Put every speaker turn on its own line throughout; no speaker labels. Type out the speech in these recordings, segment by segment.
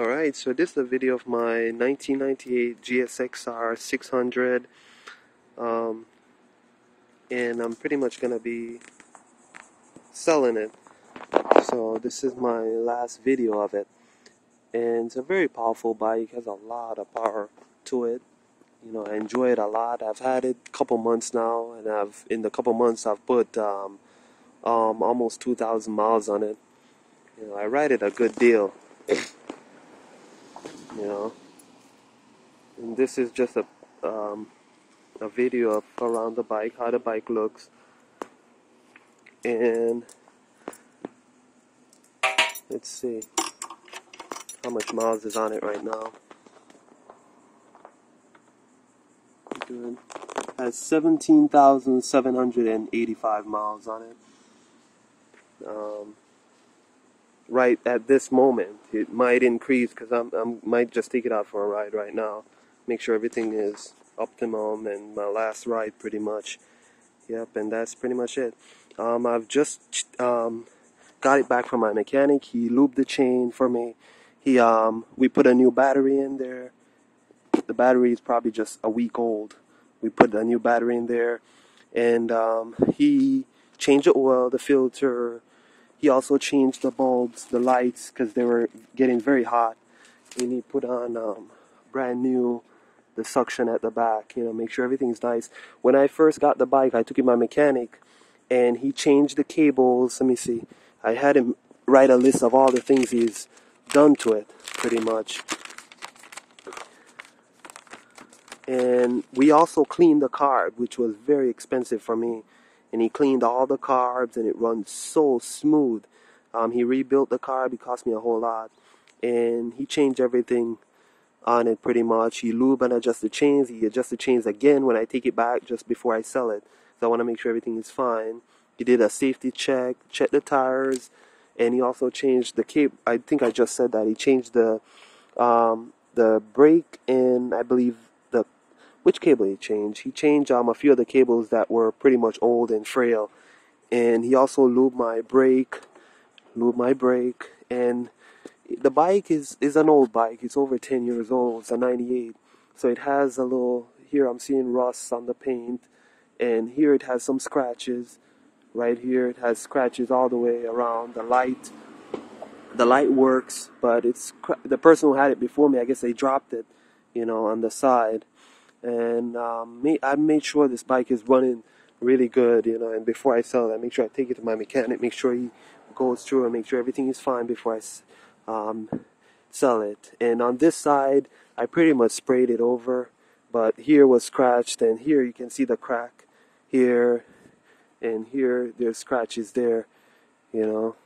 Alright, so this is a video of my 1998 GSX-R 600, and I'm pretty much going to be selling it. So this is my last video of it, and it's a very powerful bike. It has a lot of power to it. You know, I enjoy it a lot. I've had it a couple months now, and in the couple months I've put almost 2,000 miles on it. You know, I ride it a good deal. You know, and this is just a video of around the bike, how the bike looks, and let's see how much miles is on it right now. Good. It has 17,785 miles on it. Right at this moment, it might increase because I might just take it out for a ride right now. Make sure everything is optimum and my last ride pretty much. Yep, and that's pretty much it. I've just got it back from my mechanic. He lubed the chain for me. We put a new battery in there. The battery is probably just a week old. We put a new battery in there, and he changed the oil, the filter. He also changed the bulbs, the lights, because they were getting very hot. And he put on brand new, the suction at the back, you know, make sure everything's nice. When I first got the bike, I took it to my mechanic, and he changed the cables. Let me see. I had him write a list of all the things he's done to it, pretty much. And we also cleaned the carb, which was very expensive for me. And he cleaned all the carbs, and it runs so smooth. He rebuilt the carb. It cost me a whole lot. And he changed everything on it pretty much. He lube and adjust the chains. He adjusts the chains again when I take it back just before I sell it. So I want to make sure everything is fine. He did a safety check, checked the tires, and he also changed the cable. I think I just said that. He changed the brake, and I believe which cable he changed? He changed a few of the cables that were pretty much old and frail. And he also lubed my brake. And the bike is an old bike. It's over 10 years old. It's a 98. So it has a little, here I'm seeing rust on the paint. And here it has some scratches. Right here it has scratches all the way around. The light works, but the person who had it before me, I guess they dropped it, you know, on the side. And I made sure this bike is running really good, you know, and before I sell it, I make sure I take it to my mechanic, make sure he goes through and make sure everything is fine before I sell it. And on this side, I pretty much sprayed it over, but here was scratched, and here you can see the crack here, and here there's scratches there, you know,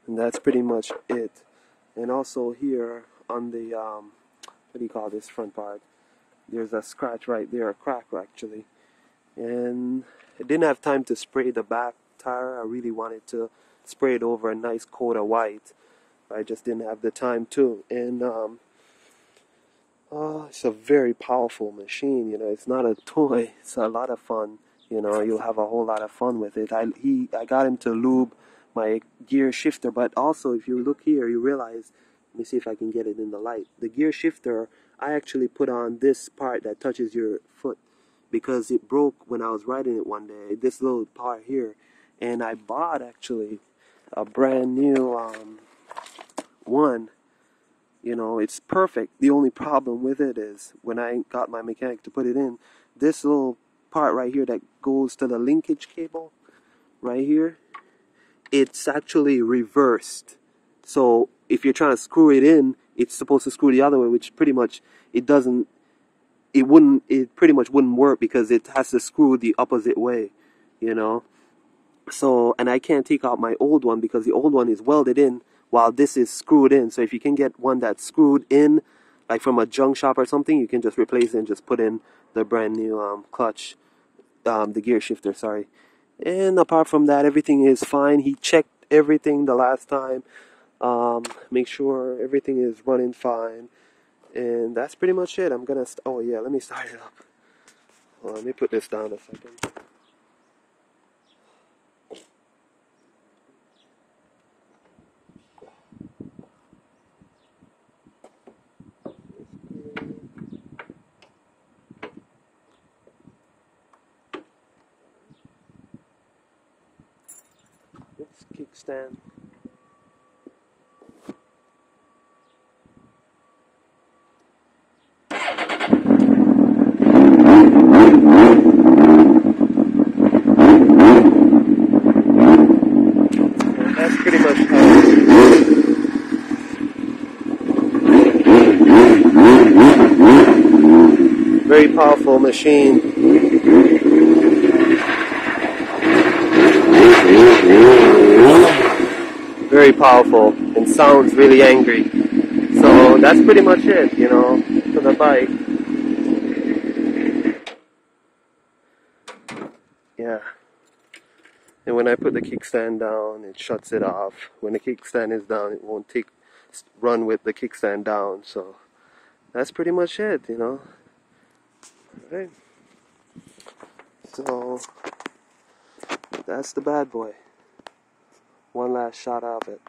and that's pretty much it. And also here on the what do you call this front part? There's a scratch right there, a crack actually. And I didn't have time to spray the back tire. I really wanted to spray it over a nice coat of white. I just didn't have the time to. And it's a very powerful machine, you know. It's not a toy. It's a lot of fun. You know, you'll have a whole lot of fun with it. I got him to lube my gear shifter, but also if you look here, you realize, let me see if I can get it in the light. The gear shifter, I actually put on this part that touches your foot because it broke when I was riding it one day, this little part here. And I bought actually a brand new one. You know, it's perfect. The only problem with it is when I got my mechanic to put it in, this little part right here that goes to the linkage cable right here, it's actually reversed. So if you're trying to screw it in, it's supposed to screw the other way, which pretty much it pretty much wouldn't work because it has to screw the opposite way, you know. So, and I can't take out my old one because the old one is welded in while this is screwed in. So if you can get one that's screwed in, like from a junk shop or something, you can just replace it and just put in the brand new clutch, the gear shifter, sorry. And apart from that, everything is fine. He checked everything the last time. Make sure everything is running fine, and that's pretty much it. I'm gonna oh yeah, let me start it up. Well, let me put this down a second. kickstand. That's pretty much how. Very powerful machine. Very powerful and sounds really angry. So that's pretty much it, you know, for the bike. Yeah. And when I put the kickstand down, it shuts it off. When the kickstand is down, it won't run with the kickstand down. So that's pretty much it, you know. Alright. So that's the bad boy. One last shot of it.